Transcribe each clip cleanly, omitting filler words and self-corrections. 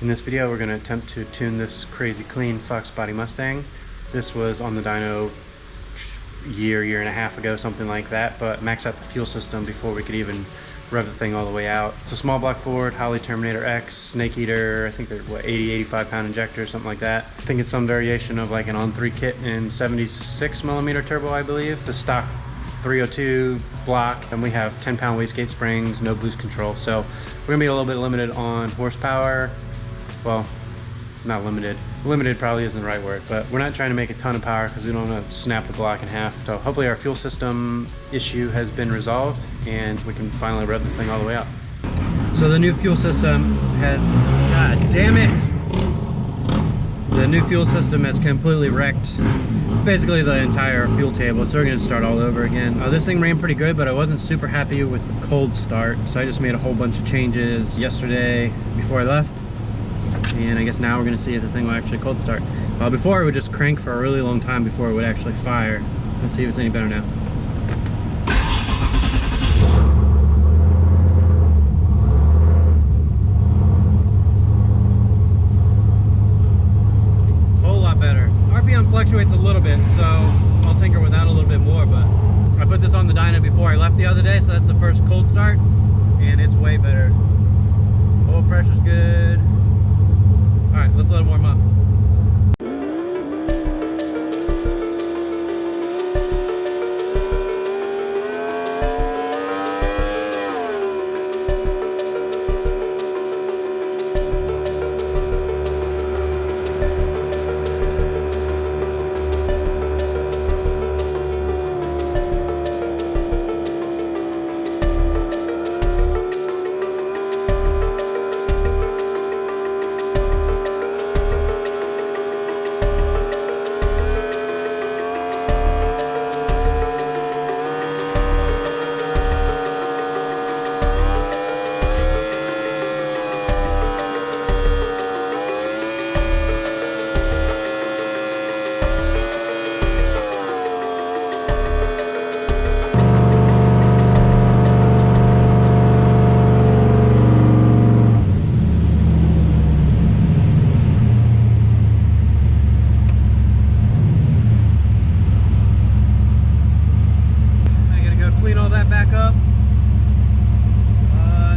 In this video, we're going to attempt to tune this crazy clean Foxbody Mustang. This was on the dyno year and a half ago, something like that, but max out the fuel system before we could even rev the thing all the way out. It's a small block Ford, Holley Terminator X, Snake Eater. I think they're what, 85 pound injector, something like that. I think it's some variation of like an On3 kit in 76mm turbo, I believe. The stock 302 block, and we have 10-pound wastegate springs, no boost control, so we're gonna be a little bit limited on horsepower. Well, not limited. Limited probably isn't the right word, but we're not trying to make a ton of power because we don't want to snap the block in half. So hopefully our fuel system issue has been resolved and we can finally rev this thing all the way out. So the new fuel system has, god damn it! The new fuel system has completely wrecked basically the entire fuel table, so we're going to start all over again. This thing ran pretty good, but I wasn't super happy with the cold start, so I just made a whole bunch of changes yesterday before I left. And I guess now we're going to see if the thing will actually cold start. Before it would just crank for a really long time before it would actually fire. Let's see if it's any better now. Whole lot better. RPM fluctuates a little bit, so I'll tinker with that a little bit more, but I put this on the dyno before I left the other day, so that's the first cold start, and it's way better. Oil pressure's good. Alright, let's let it warm up.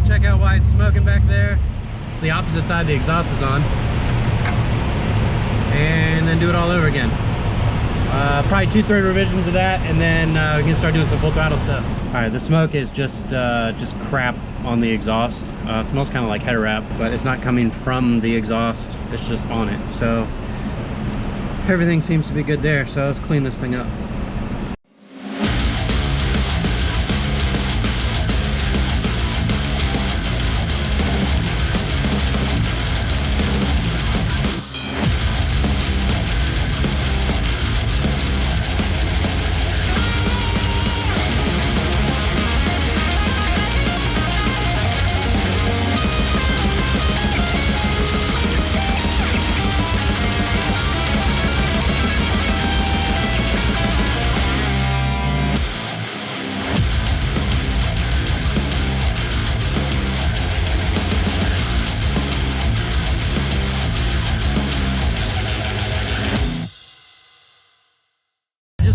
Check out why it's smoking back there. It's the opposite side the exhaust is on. And then do it all over again. Probably 2/3 revisions of that, and then we can start doing some full throttle stuff. All right, the smoke is just crap on the exhaust. It smells kind of like header wrap, but it's not coming from the exhaust. It's just on it. So everything seems to be good there. So let's clean this thing up.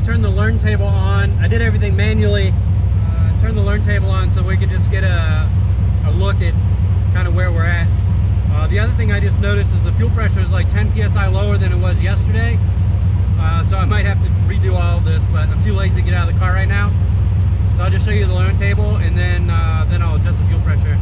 Turn the learn table on. I did everything manually. Turn the learn table on so we could just get a look at kind of where we're at. The other thing I just noticed is the fuel pressure is like 10 psi lower than it was yesterday. So I might have to redo all of this, but I'm too lazy to get out of the car right now. So I'll just show you the learn table, and then I'll adjust the fuel pressure.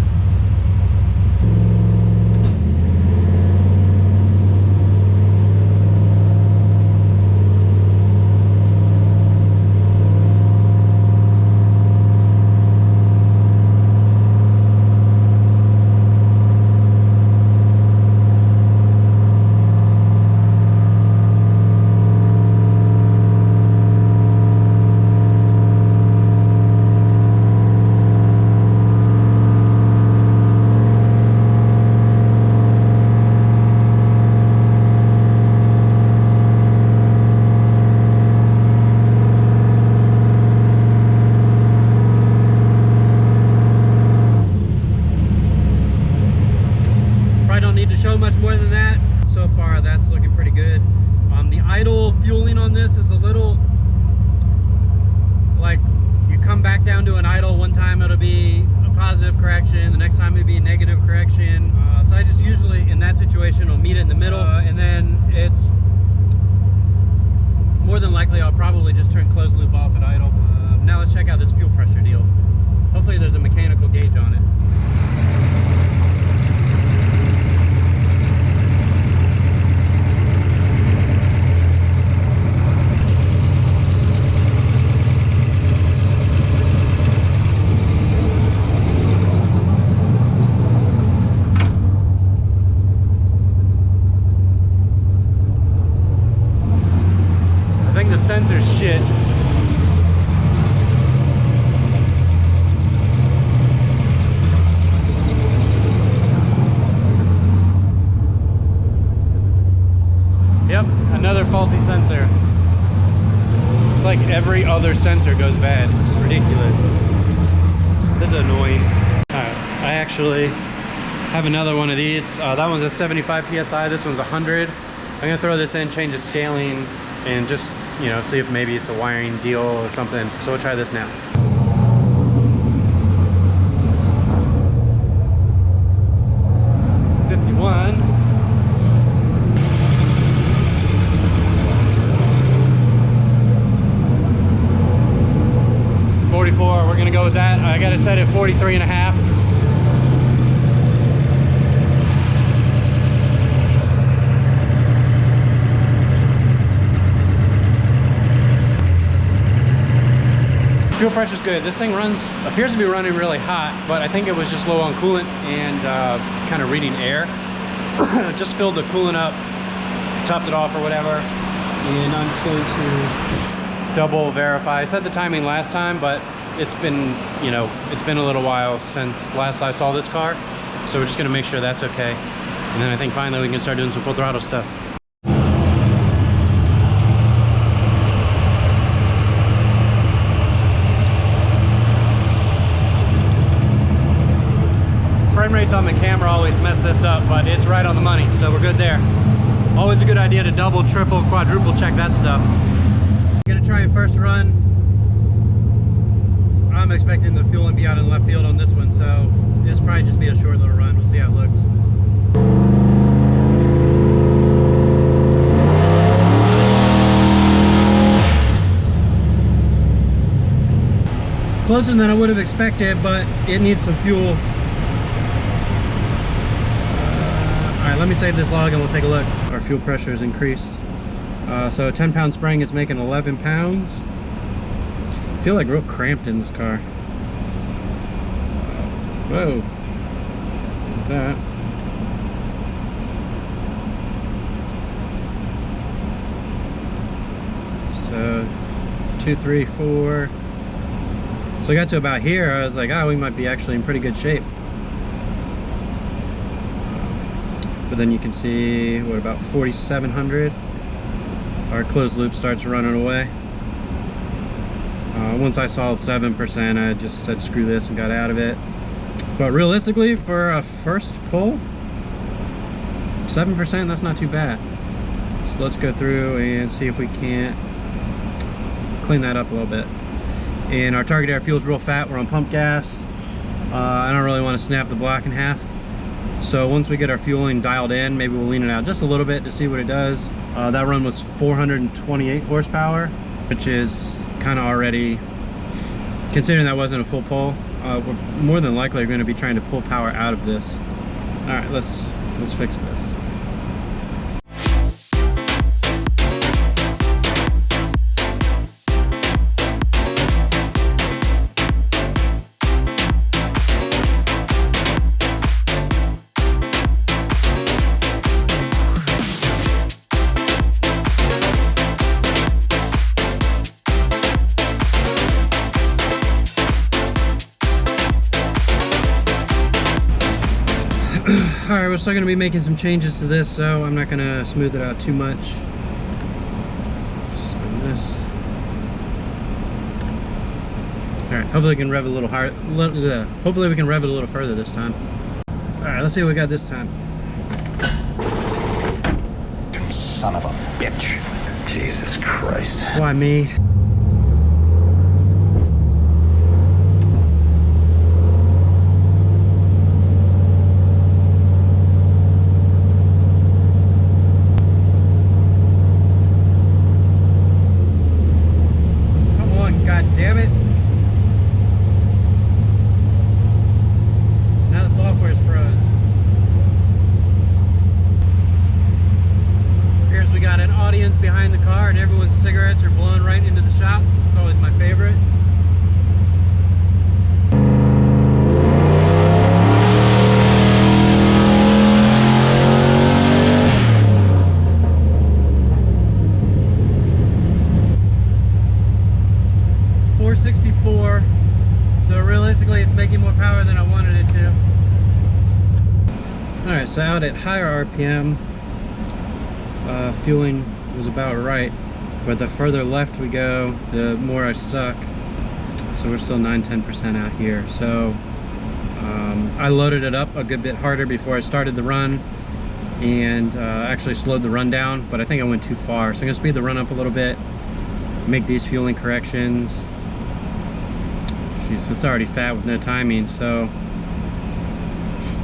idle fueling on this is a little like you come back down to an idle. One time it'll be a positive correction, the next time it'll be a negative correction. So I just usually in that situation will meet it in the middle, and then it's more than likely I'll probably just turn closed loop off at idle. Now let's check out this fuel pressure deal. Hopefully there's a mechanical gauge on it. I think the sensor's shit. Yep, another faulty sensor. It's like every other sensor goes bad. It's ridiculous. This is annoying. Alright, I actually have another one of these. That one's a 75 PSI, this one's 100. I'm gonna throw this in, change the scaling, and just, you know, see if maybe it's a wiring deal or something. So we'll try this now. We're gonna go with that. I got it set at 43 and a half. Fuel pressure's good. This thing appears to be running really hot, but I think it was just low on coolant and kind of reading air. Just filled the coolant up, topped it off or whatever, and I'm just going to double verify. I said the timing last time, but it's been, you know, it's been a little while since last I saw this car, so we're just gonna make sure that's okay, and then I think finally we can start doing some full throttle stuff. Frame rates on the camera always mess this up, but it's right on the money, so we're good there. Always a good idea to double, triple, quadruple check that stuff. I'm gonna try and first run. I'm expecting the fuel to be out in left field on this one, so this probably just be a short little run. We'll see how it looks. Closer than I would have expected, but it needs some fuel. Alright, let me save this log and we'll take a look. Our fuel pressure has increased. So a 10-pound spring is making 11 pounds. I feel like real cramped in this car. Whoa. Look at that. So 2, 3, 4. So I got to about here, I was like, oh, we might be actually in pretty good shape. But then you can see, what, about 4,700. Our closed loop starts running away. Once I saw 7%, I just said screw this and got out of it. But realistically, for a first pull, 7%, that's not too bad. So let's go through and see if we can't clean that up a little bit. And our target air fuel is real fat. We're on pump gas. I don't really want to snap the block in half. So once we get our fueling dialed in, maybe we'll lean it out just a little bit to see what it does. That run was 428 horsepower, which is kind of already, considering that wasn't a full pull, we're more than likely going to be trying to pull power out of this. All right, let's fix this. Alright, we're still going to be making some changes to this, so I'm not going to smooth it out too much. Alright, hopefully we can rev it a little higher. Hopefully we can rev it a little further this time. Alright, let's see what we got this time. Son of a bitch. Jesus Christ. Why me? Come on, god damn it. Now the software's froze. Appears we got an audience behind the car and everyone's cigarettes are blowing right into the shop. It's always my favorite. So realistically it's making more power than I wanted it to. Alright, so out at higher RPM, fueling was about right, but the further left we go, the more I suck. So we're still 9-10% out here. So I loaded it up a good bit harder before I started the run, and actually slowed the run down, but I think I went too far. So I'm gonna speed the run up a little bit, make these fueling corrections. Jeez, it's already fat with no timing, so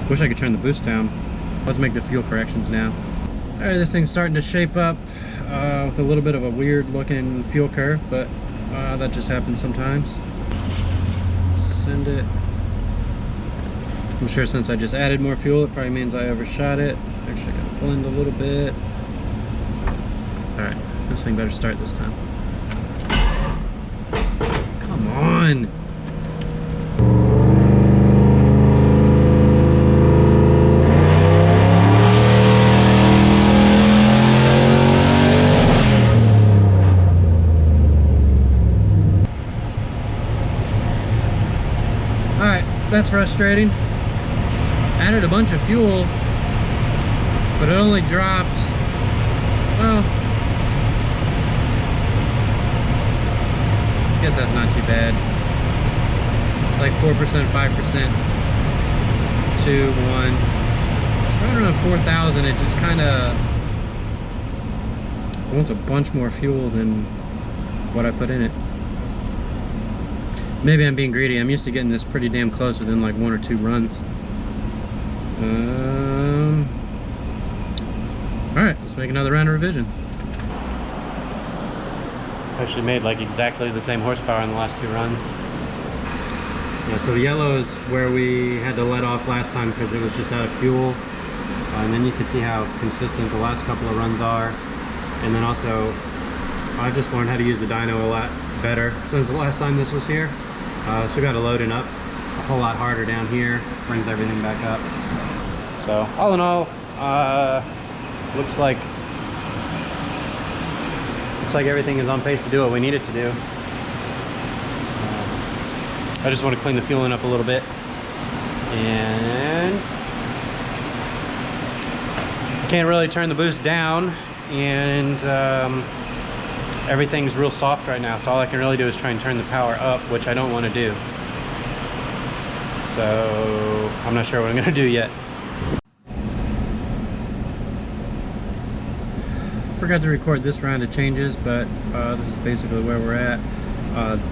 wish I could turn the boost down. Let's make the fuel corrections now. Alright, this thing's starting to shape up with a little bit of a weird looking fuel curve, but that just happens sometimes. Send it. I'm sure since I just added more fuel, it probably means I overshot it. Actually, I gotta blend a little bit. Alright, this thing better start this time. Come on! That's frustrating. Added a bunch of fuel, but it only dropped, well, I guess that's not too bad. It's like 4%, 5%, 2, 1. Right around 4,000, it just kind of wants a bunch more fuel than what I put in it. Maybe I'm being greedy. I'm used to getting this pretty damn close within like 1 or 2 runs. Alright, let's make another round of revisions. Actually made like exactly the same horsepower in the last 2 runs. Yeah, so the yellow is where we had to let off last time because it was just out of fuel. And then you can see how consistent the last couple of runs are. And then also, I just learned how to use the dyno a lot better since the last time this was here. So got to load it up a whole lot harder down here, brings everything back up. So all in all, looks like everything is on pace to do what we need it to do. I just want to clean the fueling up a little bit, and can't really turn the boost down, and everything's real soft right now, so all I can really do is try and turn the power up, which I don't want to do. So I'm not sure what I'm going to do yet. Forgot to record this round of changes, but this is basically where we're at.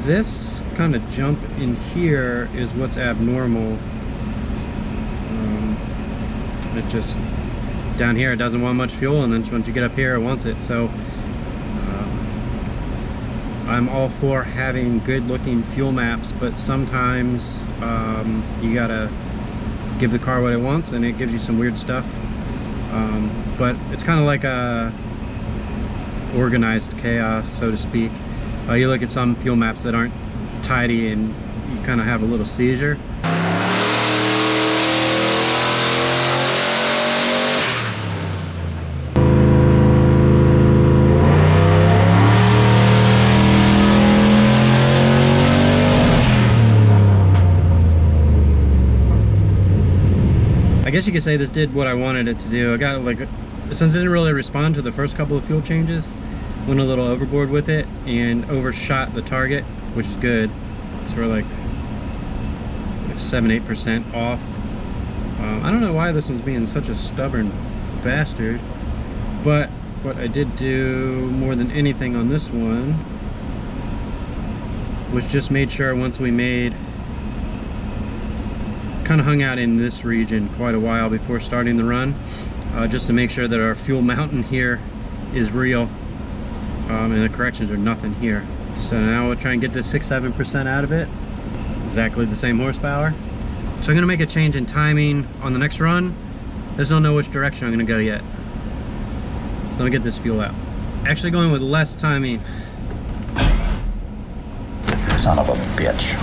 This kind of jump in here is what's abnormal. It just, down here it doesn't want much fuel, and then once you get up here it wants it. So I'm all for having good looking fuel maps, but sometimes you gotta give the car what it wants, and it gives you some weird stuff. But it's kind of like a organized chaos, so to speak. You look at some fuel maps that aren't tidy and you kind of have a little seizure. I guess you could say this did what I wanted it to do. I got like, since it didn't really respond to the first couple of fuel changes, went a little overboard with it and overshot the target, which is good. So we're like 7-8% off. I don't know why this one's being such a stubborn bastard, but what I did do more than anything on this one was just made sure once we made, kind of hung out in this region quite a while before starting the run, just to make sure that our fuel mountain here is real, and the corrections are nothing here. So now we'll try and get this 6-7% out of it, exactly the same horsepower. So I'm gonna make a change in timing on the next run. I just don't know which direction I'm gonna go yet. Let me get this fuel out. Actually going with less timing. Son of a bitch.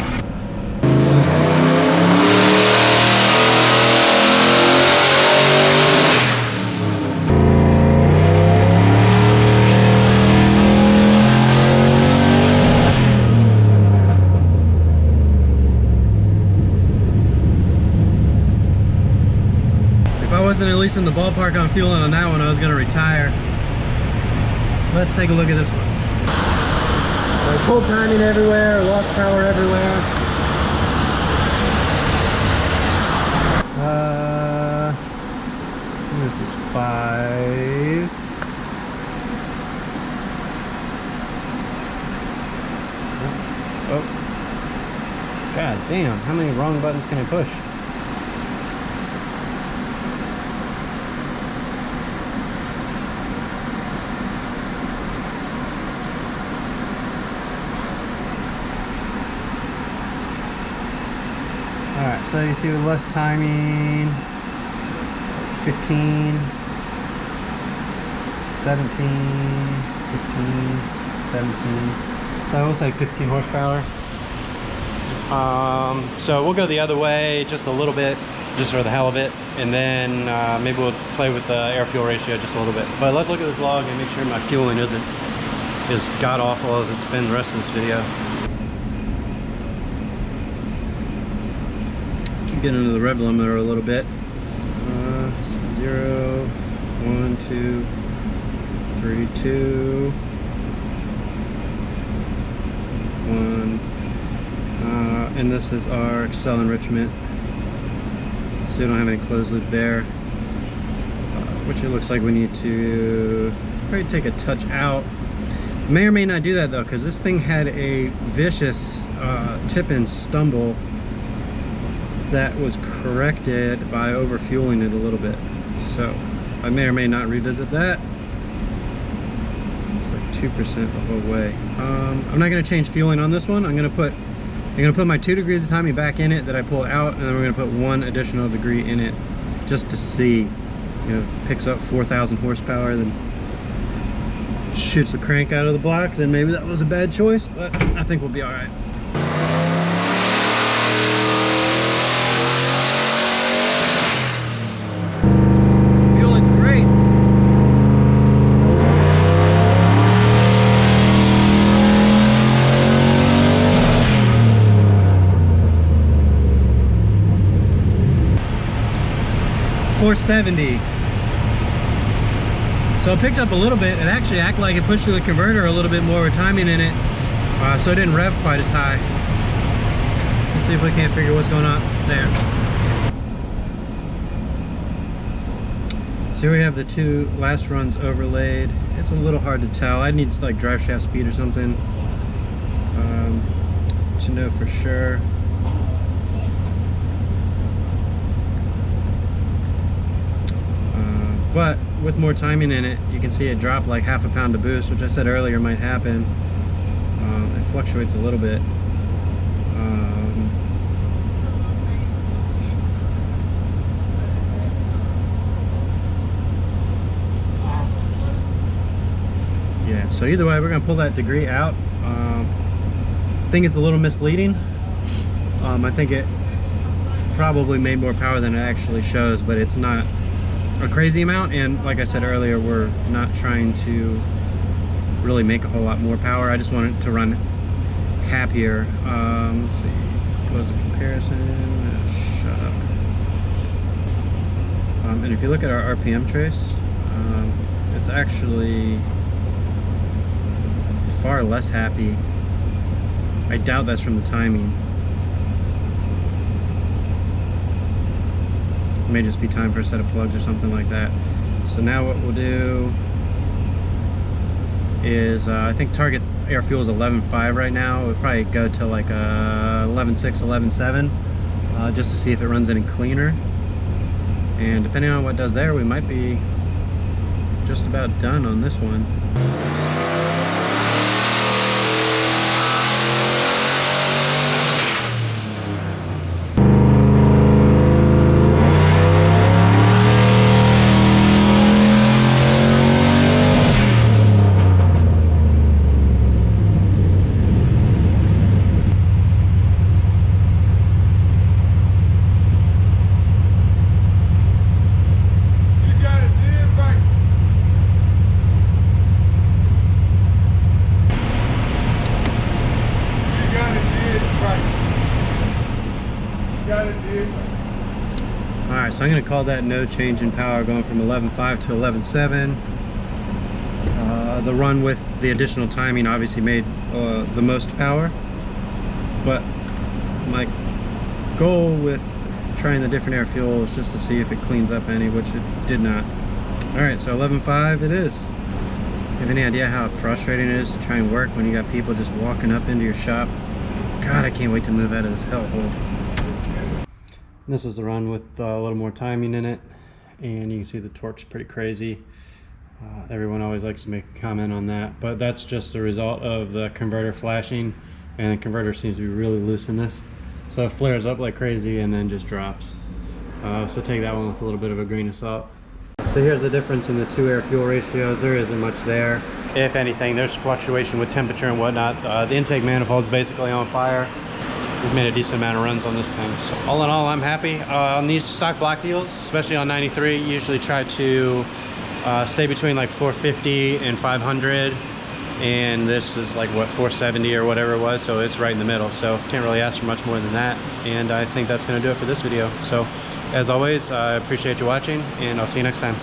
If I wasn't at least in the ballpark on fueling on that one, I was gonna retire. Let's take a look at this one. So pulled timing everywhere, lost power everywhere. This is 5. Oh. God damn, how many wrong buttons can I push? Alright, so you see with less timing, 15, 17, 15, 17, so I will say 15 horsepower. So we'll go the other way just a little bit, just for the hell of it, and then maybe we'll play with the air-fuel ratio just a little bit. But let's look at this log and make sure my fueling isn't as god-awful as it's been the rest of this video. Get into the rev limiter a little bit. 0, 1, 2, 3, 2, 1, and this is our Excel enrichment, so we don't have any closed loop there, which it looks like we need to probably take a touch out. May or may not do that though, because this thing had a vicious tip and stumble that was corrected by overfueling it a little bit, so I may or may not revisit that. It's like 2% the whole way. I'm not going to change fueling on this one. I'm going to put my 2 degrees of timing back in it that I pulled out, and then we're going to put 1 additional degree in it just to see, you know, picks up 4,000 horsepower, then shoots the crank out of the block. Then maybe that was a bad choice, but I think we'll be all right. Great. 470. So it picked up a little bit. It actually acted like it pushed through the converter a little bit more with timing in it, so it didn't rev quite as high. Let's see if we can't figure what's going on there. So here we have the 2 last runs overlaid. It's a little hard to tell. I need like drive shaft speed or something to know for sure. But with more timing in it, you can see it drop like half a pound to boost, which I said earlier might happen. It fluctuates a little bit. Yeah, so either way, we're gonna pull that degree out. I think it's a little misleading. I think it probably made more power than it actually shows, but it's not a crazy amount, and like I said earlier, we're not trying to really make a whole lot more power. I just want it to run happier. Let's see, close the comparison. Shut up. And if you look at our RPM trace, it's actually far less happy. I doubt that's from the timing. It may just be time for a set of plugs or something like that. So now what we'll do is I think target air fuel is 11.5 right now. We'll probably go to like 11.6, 11.7 just to see if it runs any cleaner. And depending on what it does there, we might be just about done on this one. Alright, so I'm going to call that no change in power, going from 11.5 to 11.7. The run with the additional timing obviously made the most power, but my goal with trying the different air fuel is just to see if it cleans up any, which it did not. Alright, so 11.5 it is. You have any idea how frustrating it is to try and work when you got people just walking up into your shop? God, I can't wait to move out of this hellhole. This is the run with a little more timing in it, and you can see the torque's pretty crazy. Everyone always likes to make a comment on that, but that's just the result of the converter flashing, and the converter seems to be really loose in this. So it flares up like crazy and then just drops. So take that one with a little bit of a grain of salt. So here's the difference in the two air fuel ratios. There isn't much there. If anything, there's fluctuation with temperature and whatnot. The intake manifold's basically on fire. We've made a decent amount of runs on this thing. So all in all, I'm happy. On these stock block deals, especially on 93, usually try to stay between like 450 and 500. And this is like what, 470 or whatever it was, so it's right in the middle. So can't really ask for much more than that. And I think that's gonna do it for this video. So as always, I appreciate you watching, and I'll see you next time.